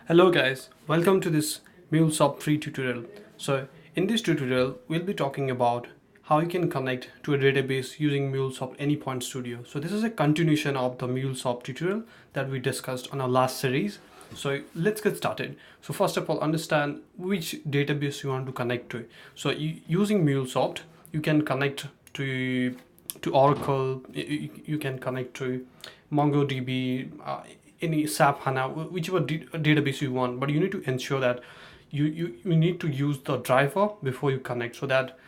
Hello guys, welcome to this Mulesoft free tutorial. So in this tutorial, we'll be talking about how you can connect to a database using Mulesoft Anypoint Studio. So this is a continuation of the Mulesoft tutorial that we discussed on our last series. So let's get started. So first of all, understand which database you want to connect to. So using Mulesoft, you can connect to Oracle, you can connect to MongoDB, any SAP HANA, whichever database you want, but you need to ensure that you need to use the driver before you connect so that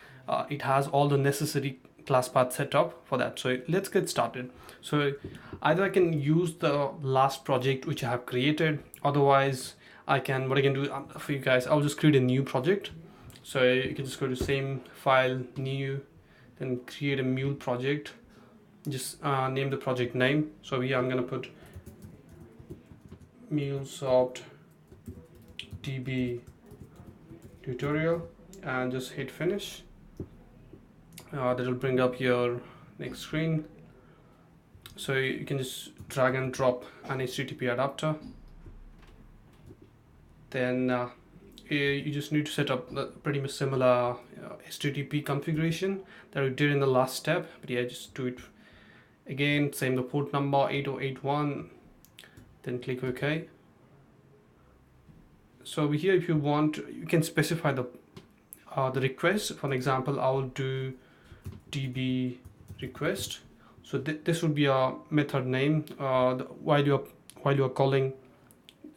it has all the necessary class path set up for that. So let's get started. So either I can use the last project which I have created, otherwise what I can do for you guys, I'll just create a new project. So you can just go to same file, new, then create a mule project, just name the project name. So here I'm gonna put Mulesoft DB tutorial and just hit finish. That will bring up your next screen. So you can just drag and drop an HTTP adapter. Then you just need to set up the pretty much similar HTTP configuration that we did in the last step. But yeah, just do it again. Same the port number 8081. Then click OK. So over here, if you want, you can specify the request. For example, I will do db request. So this would be a method name while you are calling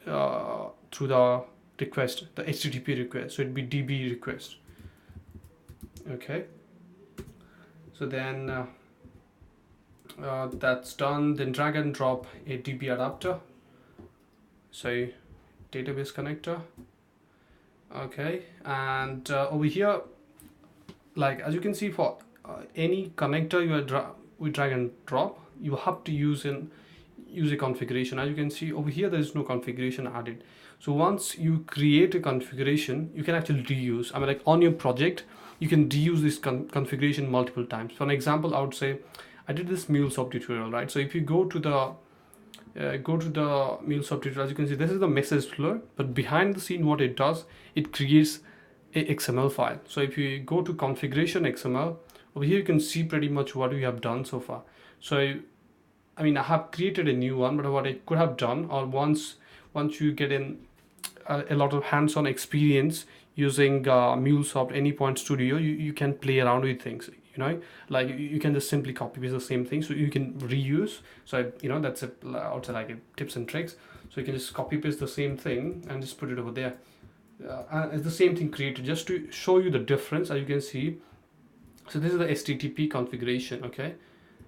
through the request, the HTTP request. So it'd be db request. Okay. So then that's done. Then drag and drop a db adapter. So database connector. Okay, and over here, like as you can see, for any connector we drag and drop, you have to use a configuration. As you can see over here, there is no configuration added. So once you create a configuration, you can actually reuse. I mean, like on your project, you can reuse this configuration multiple times. For an example, I would say I did this Mulesoft tutorial, right? So if you go to the Mulesoft tutorial, as you can see, this is the message flow, but behind the scene, what it does, it creates a XML file. So if you go to configuration XML, over here you can see pretty much what we have done so far. So I mean, I have created a new one, but what I could have done, or once you get in a lot of hands-on experience using Mulesoft Anypoint Studio, you can play around with things. Like you can just simply copy paste the same thing, so you can reuse. So that's also like a tips and tricks. So you can just copy paste the same thing and just put it over there. And it's the same thing created just to show you the difference. As you can see, so this is the HTTP configuration. Okay,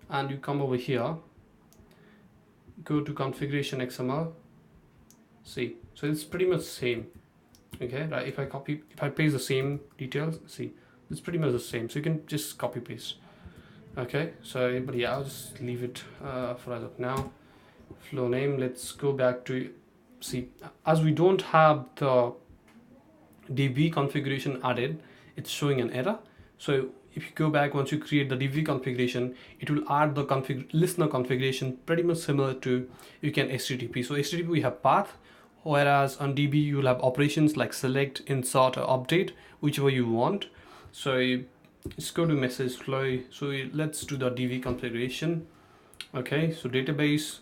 and you come over here, go to configuration XML. See, so it's pretty much the same. Okay, right? If I paste the same details, see, it's pretty much the same. So you can just copy paste. Okay, so but yeah, I'll just leave it for as of now. Flow name, let's go back to, see, as we don't have the db configuration added, it's showing an error. So if you go back, once you create the db configuration, it will add the listener configuration pretty much similar to you can HTTP. So HTTP we have path, whereas on db you will have operations like select, insert, or update, whichever you want. So let's go to message flow. So let's do the db configuration. Okay, so database.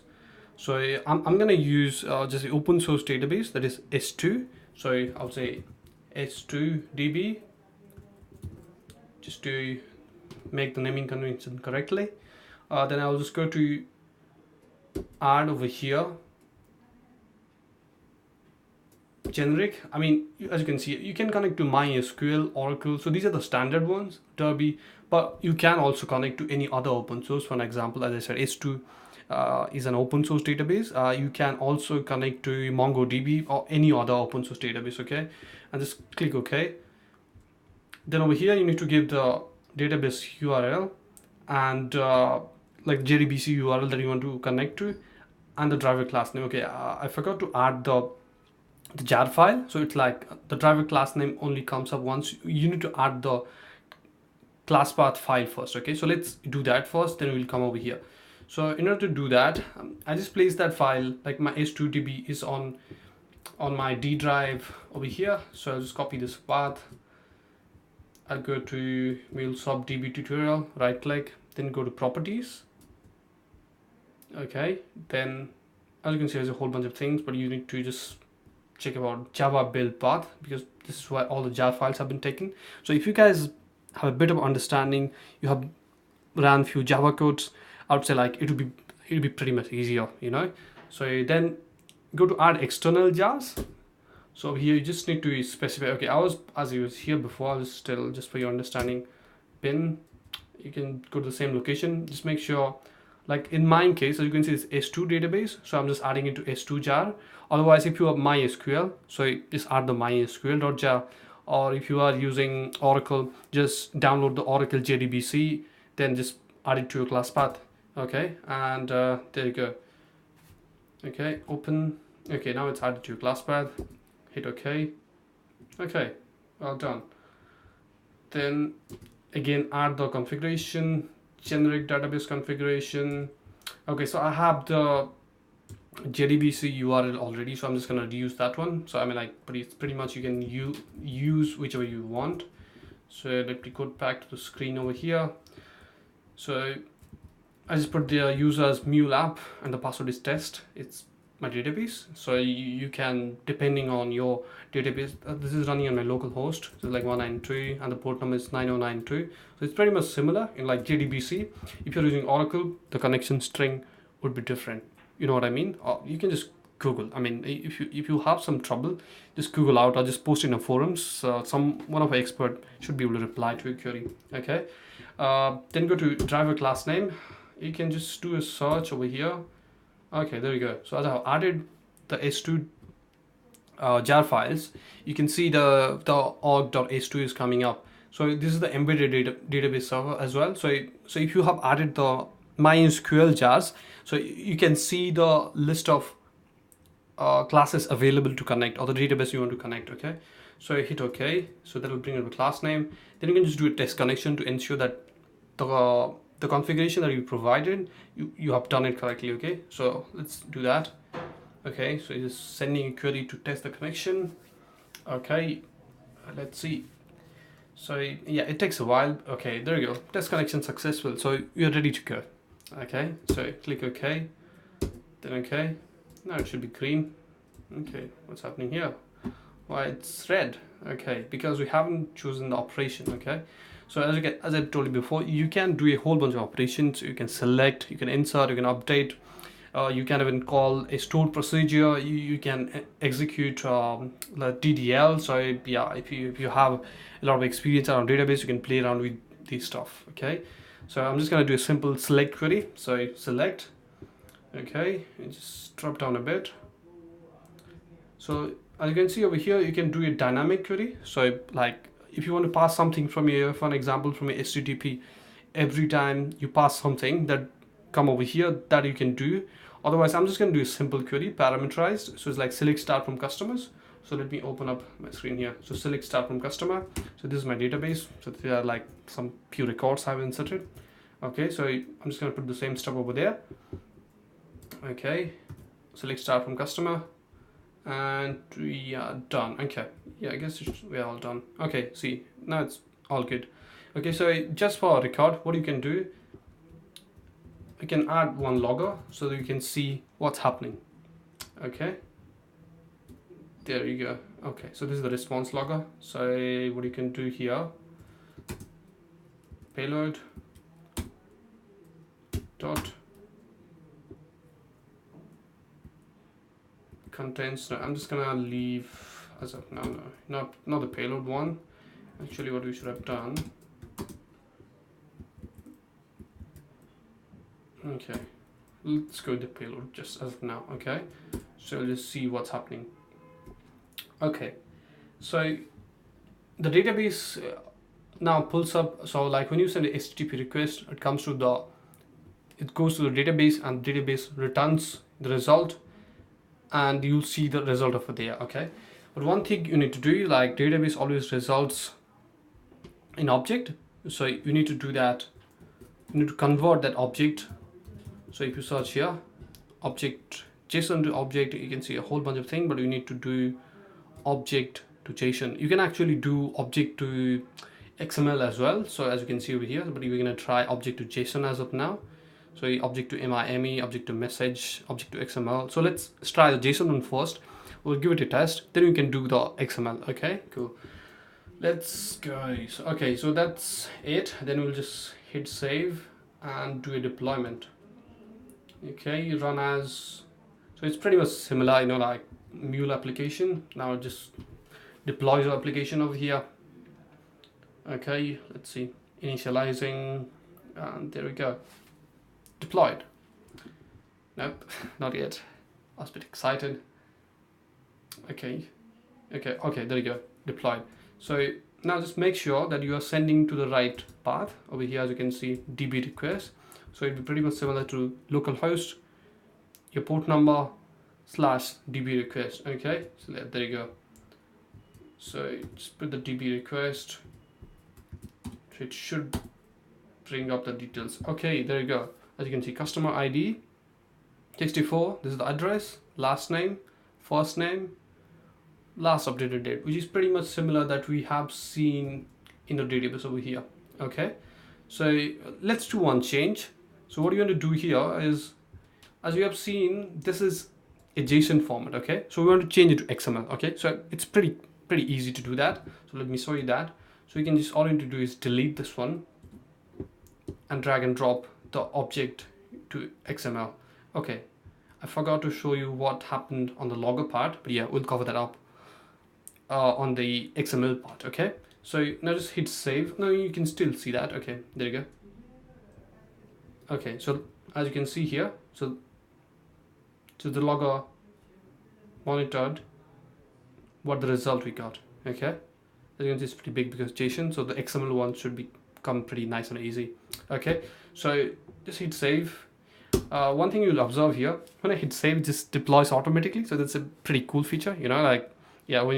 So I'm gonna use just an open source database, that is S2. So I'll say S2 DB, just to make the naming convention correctly. Then I'll just go to add over here generic. I mean, as you can see, you can connect to MySQL, Oracle. So these are the standard ones, Derby, but you can also connect to any other open source. For an example, as I said, S2 is an open source database. You can also connect to MongoDB or any other open source database. Okay, and just click OK. Then over here, you need to give the database URL and like JDBC URL that you want to connect to, and the driver class name. Okay, I forgot to add the jar file. So it's like the driver class name only comes up once. You need to add the class path file first. Okay, so let's do that first, then we'll come over here. So in order to do that, I just place that file, like my s2db is on on my D drive over here. So I'll just copy this path. I'll go to Mulesoft DB tutorial, right click, then go to properties. Okay, then as you can see, there's a whole bunch of things, but you need to just check about Java build path, because this is where all the Java files have been taken. So if you guys have a bit of understanding, you have ran few Java codes, I would say like it'll be pretty much easier, you know. So then go to add external jars. So here you just need to specify, okay, as you was here before, I was still, just for your understanding, bin, you can go to the same location, just make sure, like in my case, as you can see, it's S2 database, so I'm just adding it to S2 jar. Otherwise, if you have MySQL, so just add the MySQL.jar, or if you are using Oracle, just download the Oracle JDBC, then just add it to your class path. Okay, and there you go. Okay, open. Okay, now it's added to your class path. Hit OK. Okay, well done. Then again, add the configuration, generic database configuration. Okay, so I have the JDBC URL already, so I'm just gonna use that one. So I mean, like pretty much you can use whichever you want. So let me go back to the screen over here. So I just put the user as mule app and the password is test. It's my database, so you can, depending on your database, this is running on my local host, so like 192 and the port number is 9092. So it's pretty much similar in like JDBC. If you're using Oracle, the connection string would be different, you know what I mean. Or you can just Google, I mean, if you have some trouble, just Google out or just post in the forums. One of our expert should be able to reply to your query. Okay, then go to driver class name. You can just do a search over here. Okay, there you go. So as I've added the S2 jar files, you can see the org.s2 is coming up. So this is the embedded database server as well. So if you have added the MySQL jars, so you can see the list of classes available to connect, or the database you want to connect. Okay, so I hit OK. So that will bring up a class name. Then you can just do a test connection to ensure that the configuration that you provided, you have done it correctly. Okay, so let's do that. Okay, so it's sending a query to test the connection. Okay, let's see. So yeah, it takes a while. Okay, there you go, test connection successful, so you're ready to go. Okay, so click OK, then OK. Now it should be green. Okay, what's happening here? Why it's red? Okay, because we haven't chosen the operation. Okay, so as I told you before, you can do a whole bunch of operations. You can select, you can insert, you can update, you can even call a stored procedure. You can execute the DDL. So yeah, if you have a lot of experience around database, you can play around with this stuff. Okay, so I'm just gonna do a simple select query. So select. Okay, and just drop down a bit. So as you can see over here, you can do a dynamic query. So like if you want to pass something from here, for an example, from a HTTP, every time you pass something that come over here, that you can do. Otherwise, I'm just going to do a simple query, parameterized. So it's like select start from customers. So let me open up my screen here. So select start from customer. So this is my database. So there are like some few records I've inserted. Okay, so I'm just going to put the same stuff over there. Okay, select start from customer. And we are done. Okay, yeah, I guess we're all done. Okay, see, now it's all good. Okay, so just for a record, what you can do, you can add one logger so that you can see what's happening. Okay, there you go. Okay, so this is the response logger. So what you can do here, payload dot contains, no, I'm just gonna leave as of now, no, not the payload one. Actually, what we should have done, okay, let's go with the payload just as of now. Okay, so let's see what's happening. Okay, so the database now pulls up. So like when you send a HTTP request, it goes to the database, and the database returns the result, and you'll see the result over there. Okay, but one thing you need to do, like database always results in object, so you need to do that. You need to convert that object. So if you search here, object JSON to object, you can see a whole bunch of things, but you need to do object to JSON. You can actually do object to XML as well. So as you can see over here, but we're going to try object to JSON as of now. So object to MIME, object to message, object to XML. So let's try the JSON one first. We'll give it a test, then we can do the XML. Okay, cool. Let's go. So, okay, so that's it. Then we'll just hit save and do a deployment. Okay, run as, so it's pretty much similar, you know, like Mule application. Now it just deploys your application over here. Okay, let's see, initializing, and there we go, deployed. Nope, not yet. I was a bit excited. Okay, there you go, deployed. So now just make sure that you are sending to the right path. Over here, as you can see, DB request. So it'll be pretty much similar to localhost, your port number / DB request. Okay, so there you go. So just put the DB request. So it should bring up the details. Okay, there you go. As you can see, customer ID 64. This is the address, last name, first name, last updated date, which is pretty much similar that we have seen in the database over here. Okay, so let's do one change. So what you want to do here is, as you have seen, this is a JSON format. Okay, so we want to change it to XML. Okay, so it's pretty easy to do that. So let me show you that. So you can just, all you need to do is delete this one and drag and drop the object to XML. Okay, I forgot to show you what happened on the logger part, but yeah, we'll cover that up on the XML part. Okay, so now just hit save. Now you can still see that. Okay, there you go. Okay, so as you can see here, so the logger monitored what the result we got. Okay, as you can see, it's pretty big because JSON, so the XML one should become pretty nice and easy. Okay, so just hit save. One thing you'll observe here, when I hit save, it just deploys automatically. So that's a pretty cool feature, you know, like, yeah,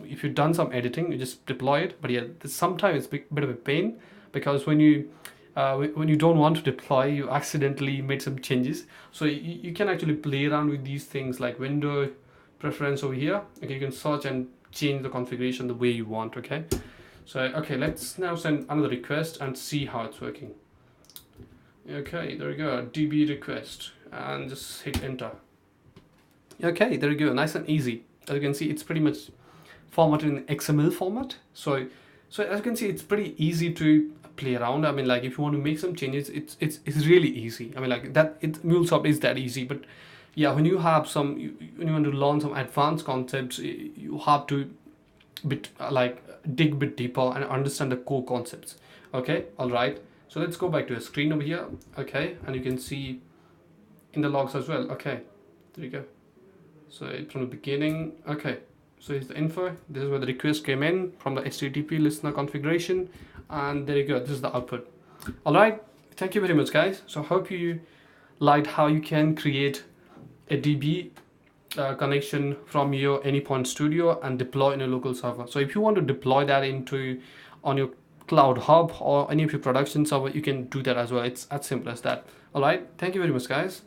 if you've done some editing, you just deploy it. But yeah, sometimes it's a bit of a pain, because when you don't want to deploy, you accidentally made some changes. So you can actually play around with these things like window preference over here. Okay, you can search and change the configuration the way you want. Okay, so okay, let's now send another request and see how it's working. Okay, there we go, DB request, and just hit enter. Okay, there you go, nice and easy. As you can see, it's pretty much formatted in XML format. So as you can see, it's pretty easy to play around. I mean, like, if you want to make some changes, it's really easy. I mean, like, that Mulesoft is that easy. But yeah, when you have when you want to learn some advanced concepts, you have to dig a bit deeper and understand the core concepts. Okay, all right. So let's go back to a screen over here. Okay, and you can see in the logs as well. Okay, there you go. So from the beginning. Okay, so here's the info. This is where the request came in from the HTTP listener configuration, and there you go. This is the output. All right, thank you very much, guys. So I hope you liked how you can create a DB connection from your Anypoint Studio and deploy in a local server. So if you want to deploy that on your Cloud Hub or any of your production server, you can do that as well. It's as simple as that. All right, thank you very much, guys.